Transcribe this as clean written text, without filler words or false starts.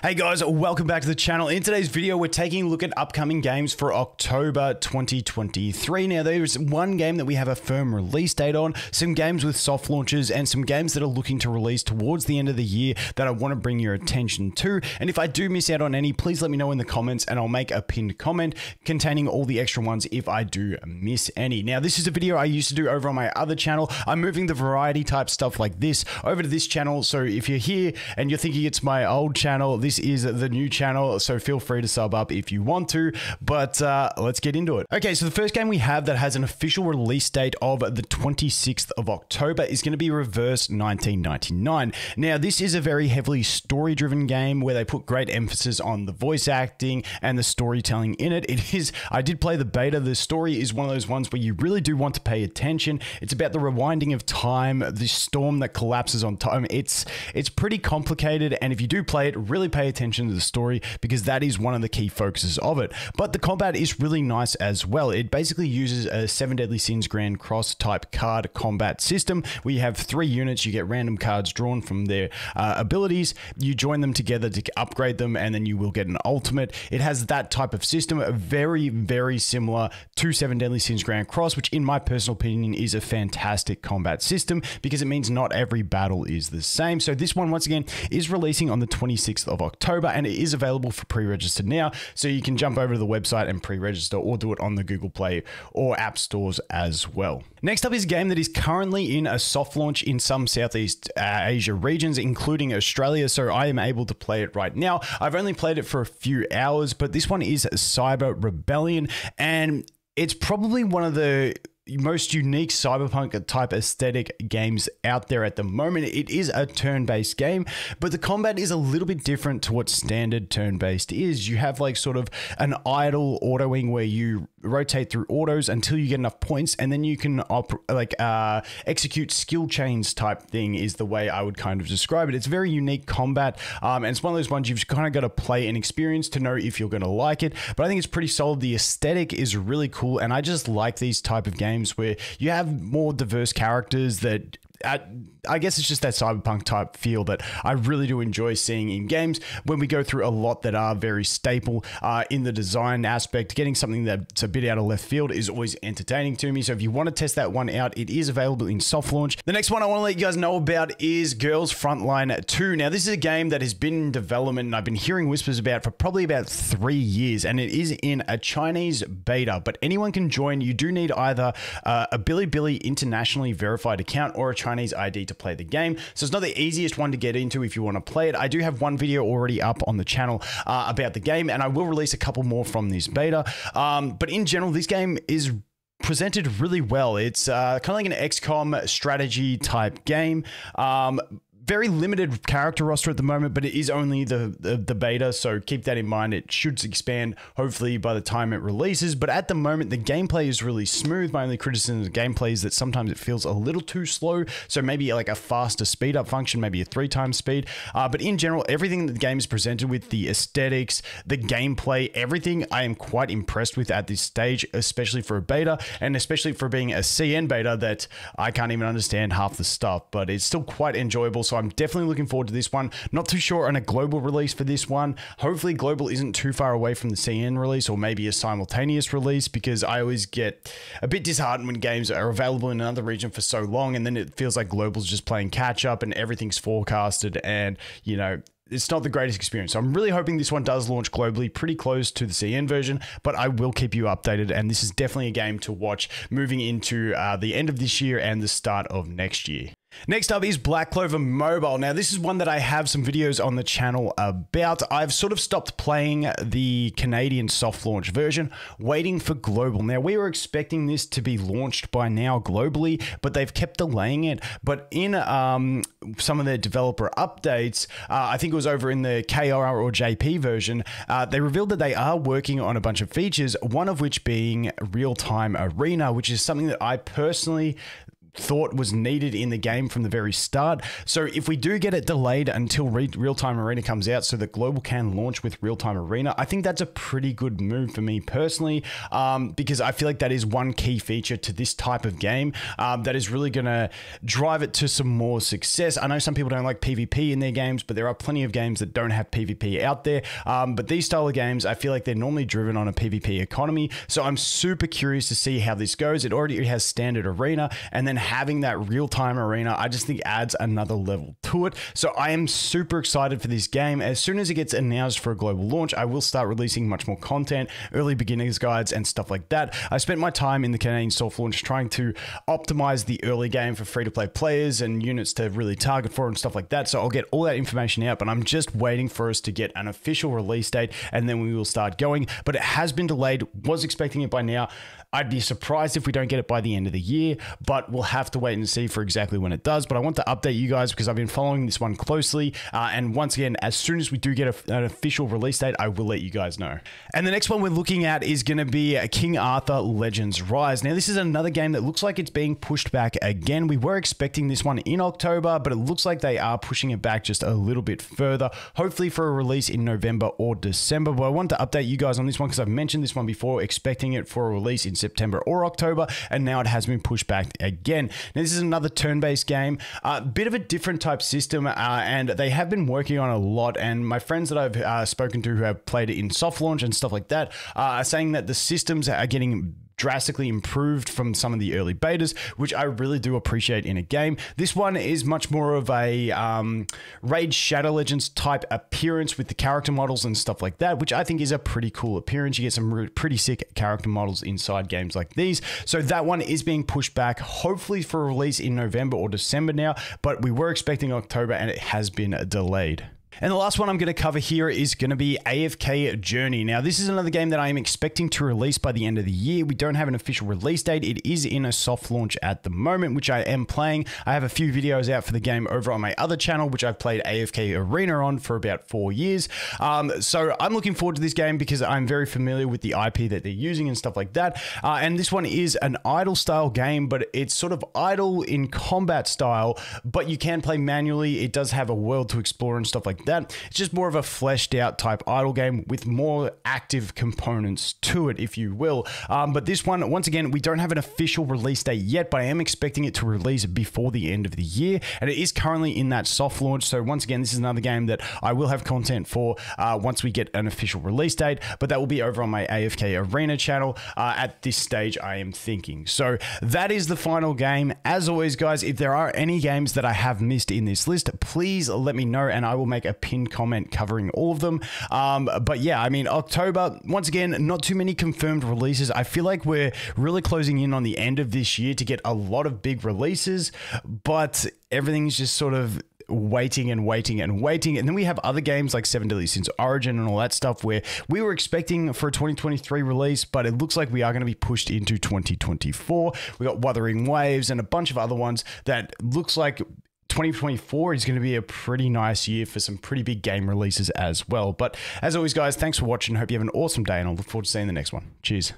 Hey guys, welcome back to the channel. In today's video, we're taking a look at upcoming games for October 2023. Now, there's one game that we have a firm release date on, some games with soft launches, and some games that are looking to release towards the end of the year that I want to bring your attention to. And if I do miss out on any, please let me know in the comments and I'll make a pinned comment containing all the extra ones if I do miss any. Now, this is a video I used to do over on my other channel. I'm moving the variety type stuff like this over to this channel. So if you're here and you're thinking it's my old channel, this is the new channel, so feel free to sub up if you want to, but let's get into it. Okay, so the first game we have that has an official release date of the 26th of October is going to be Reverse 1999. Now, this is a very heavily story-driven game where they put great emphasis on the voice acting and the storytelling in it. I did play the beta. The story is one of those ones where you really do want to pay attention. It's about the rewinding of time, the storm that collapses on time. It's pretty complicated, and if you do play it, really pay attention to the story because that is one of the key focuses of it. But the combat is really nice as well. It basically uses a 7 Deadly Sins Grand Cross type card combat system where you have 3 units, you get random cards drawn from their abilities, you join them together to upgrade them, and then you will get an ultimate. It has that type of system, very, very similar to 7 Deadly Sins Grand Cross, which in my personal opinion is a fantastic combat system because it means not every battle is the same. So this one, once again, is releasing on the 26th of October, and it is available for pre-registered now, so you can jump over to the website and pre-register or do it on the Google Play or App Stores as well. Next up is a game that is currently in a soft launch in some Southeast Asia regions, including Australia, so I am able to play it right now. I've only played it for a few hours, but this one is Cyber Rebellion, and it's probably one of the most unique cyberpunk type aesthetic games out there at the moment. It is a turn-based game, but the combat is a little bit different to what standard turn-based is. You have like sort of an idle autoing where you rotate through autos until you get enough points, and then you can execute skill chains type thing is the way I would kind of describe it. It's very unique combat, and it's one of those ones you've kind of got to play and experience to know if you're going to like it, but I think it's pretty solid. The aesthetic is really cool, and I just like these type of games where you have more diverse characters that I guess it's just that cyberpunk type feel that I really do enjoy seeing in games when we go through a lot that are very staple in the design aspect. Getting something that's a bit out of left field is always entertaining to me. So if you want to test that one out, it is available in soft launch. The next one I want to let you guys know about is Girls Frontline 2. Now, this is a game that has been in development and I've been hearing whispers about for probably about 3 years, and it is in a Chinese beta, but anyone can join. You do need either a Bilibili internationally verified account or a Chinese ID to play the game. So it's not the easiest one to get into if you want to play it. I do have one video already up on the channel about the game, and I will release a couple more from this beta. But in general, this game is presented really well. It's kind of like an XCOM strategy type game. Very limited character roster at the moment, but it is only the beta, so keep that in mind. It should expand hopefully by the time it releases, but at the moment the gameplay is really smooth. My only criticism of gameplay is that sometimes it feels a little too slow, so maybe like a faster speed up function, maybe a 3x speed, but in general everything that the game is presented with, the aesthetics, the gameplay, everything I am quite impressed with at this stage, especially for a beta, and especially for being a CN beta that I can't even understand half the stuff, but it's still quite enjoyable. So I'm definitely looking forward to this one. Not too sure on a global release for this one. Hopefully global isn't too far away from the CN release, or maybe a simultaneous release, because I always get a bit disheartened when games are available in another region for so long and then it feels like global's just playing catch up and everything's forecasted, and you know, it's not the greatest experience. So I'm really hoping this one does launch globally pretty close to the CN version, but I will keep you updated, and this is definitely a game to watch moving into the end of this year and the start of next year. Next up is Black Clover Mobile. Now, this is one that I have some videos on the channel about. I've sort of stopped playing the Canadian soft launch version, waiting for global. Now, we were expecting this to be launched by now globally, but they've kept delaying it. But in some of their developer updates, I think it was over in the KR or JP version, they revealed that they are working on a bunch of features, one of which being real-time arena, which is something that I personally thought was needed in the game from the very start. So if we do get it delayed until Real-Time Arena comes out so that Global can launch with Real-Time Arena, I think that's a pretty good move for me personally, because I feel like that is one key feature to this type of game that is really going to drive it to some more success. I know some people don't like PvP in their games, but there are plenty of games that don't have PvP out there. But these style of games, I feel like they're normally driven on a PvP economy. So I'm super curious to see how this goes. It already has standard arena, and then having that real-time arena, I just think adds another level to it. So I am super excited for this game. As soon as it gets announced for a global launch, I will start releasing much more content, early beginners guides and stuff like that. I spent my time in the Canadian soft launch trying to optimize the early game for free-to-play players and units to really target for and stuff like that. So I'll get all that information out, but I'm just waiting for us to get an official release date and then we will start going. But it has been delayed, was expecting it by now. I'd be surprised if we don't get it by the end of the year, but we'll have to wait and see for exactly when it does. But I want to update you guys because I've been following this one closely. And once again, as soon as we do get an official release date, I will let you guys know. And the next one we're looking at is going to be King Arthur Legends Rise. Now, this is another game that looks like it's being pushed back again. We were expecting this one in October, but it looks like they are pushing it back just a little bit further, hopefully for a release in November or December. But I want to update you guys on this one because I've mentioned this one before, expecting it for a release in September or October, and now it has been pushed back again. Now, this is another turn-based game, a bit of a different type system, and they have been working on a lot, and my friends that I've spoken to who have played it in soft launch and stuff like that are saying that the systems are getting drastically improved from some of the early betas, which I really do appreciate in a game. This one is much more of a Raid Shadow Legends type appearance with the character models and stuff like that, which I think is a pretty cool appearance. You get some pretty sick character models inside games like these. So that one is being pushed back, hopefully for a release in November or December now, but we were expecting October and it has been delayed. And the last one I'm going to cover here is going to be AFK Journey. Now, this is another game that I am expecting to release by the end of the year. We don't have an official release date. It is in a soft launch at the moment, which I am playing. I have a few videos out for the game over on my other channel, which I've played AFK Arena on for about 4 years. So I'm looking forward to this game because I'm very familiar with the IP that they're using and stuff like that. And this one is an idle style game, but it's sort of idle in combat style, but you can play manually. It does have a world to explore and stuff like that. It's just more of a fleshed out type idle game with more active components to it, if you will. But this one, once again, we don't have an official release date yet, but I am expecting it to release before the end of the year. And it is currently in that soft launch. So once again, this is another game that I will have content for once we get an official release date, but that will be over on my AFK Arena channel at this stage, I am thinking. So that is the final game. As always, guys, if there are any games that I have missed in this list, please let me know and I will make a pinned comment covering all of them. But yeah, I mean, October, once again, not too many confirmed releases. I feel like we're really closing in on the end of this year to get a lot of big releases, but everything's just sort of waiting and waiting and waiting. And then we have other games like 7 Deadly Sins Origin and all that stuff where we were expecting for a 2023 release, but it looks like we are going to be pushed into 2024. We got Wuthering Waves and a bunch of other ones that looks like 2024 is going to be a pretty nice year for some pretty big game releases as well. But as always, guys, thanks for watching. Hope you have an awesome day, and I'll look forward to seeing the next one. Cheers.